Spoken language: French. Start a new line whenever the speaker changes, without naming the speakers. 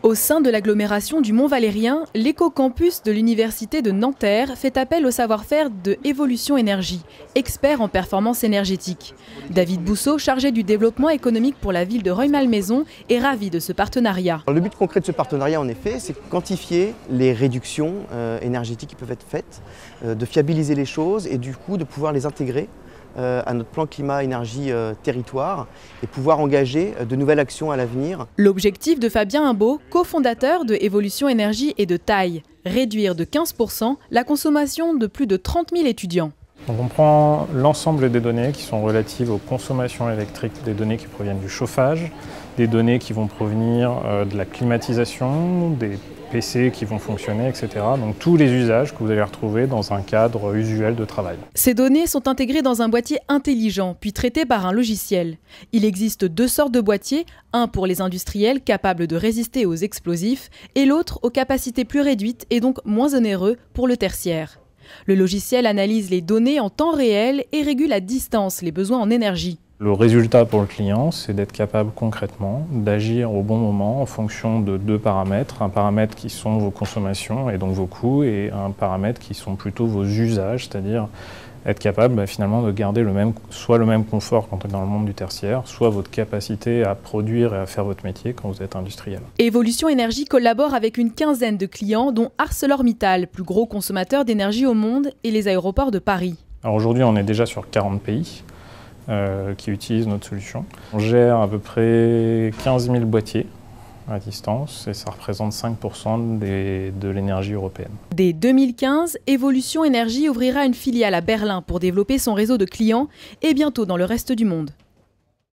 Au sein de l'agglomération du Mont-Valérien, l'éco-campus de l'Université de Nanterre fait appel au savoir-faire de Evolution Énergie, expert en performance énergétique. David Bousseau, chargé du développement économique pour la ville de Rueil-Malmaison, est ravi de ce partenariat.
Le but concret de ce partenariat, en effet, c'est de quantifier les réductions énergétiques qui peuvent être faites, de fiabiliser les choses et du coup de pouvoir les intégrer à notre plan climat-énergie-territoire et pouvoir engager de nouvelles actions à l'avenir.
L'objectif de Fabien Imbaud, cofondateur de Evolution Énergie, est de taille, réduire de 15% la consommation de plus de 30 000 étudiants.
Donc on prend l'ensemble des données qui sont relatives aux consommations électriques, des données qui proviennent du chauffage, des données qui vont provenir de la climatisation, des PC qui vont fonctionner, etc. Donc tous les usages que vous allez retrouver dans un cadre usuel de travail.
Ces données sont intégrées dans un boîtier intelligent, puis traitées par un logiciel. Il existe deux sortes de boîtiers, un pour les industriels capables de résister aux explosifs et l'autre aux capacités plus réduites et donc moins onéreux pour le tertiaire. Le logiciel analyse les données en temps réel et régule à distance les besoins en énergie.
Le résultat pour le client, c'est d'être capable concrètement d'agir au bon moment en fonction de deux paramètres. Un paramètre qui sont vos consommations et donc vos coûts et un paramètre qui sont plutôt vos usages, c'est-à-dire être capable finalement de garder soit le même confort quand on est dans le monde du tertiaire, soit votre capacité à produire et à faire votre métier quand vous êtes industriel.
Evolution Énergie collabore avec une quinzaine de clients dont ArcelorMittal, plus gros consommateur d'énergie au monde, et les aéroports de Paris.
Alors aujourd'hui, on est déjà sur 40 pays. Qui utilisent notre solution. On gère à peu près 15 000 boîtiers à distance et ça représente 5% de l'énergie européenne.
Dès 2015, Evolution Énergie ouvrira une filiale à Berlin pour développer son réseau de clients et bientôt dans le reste du monde.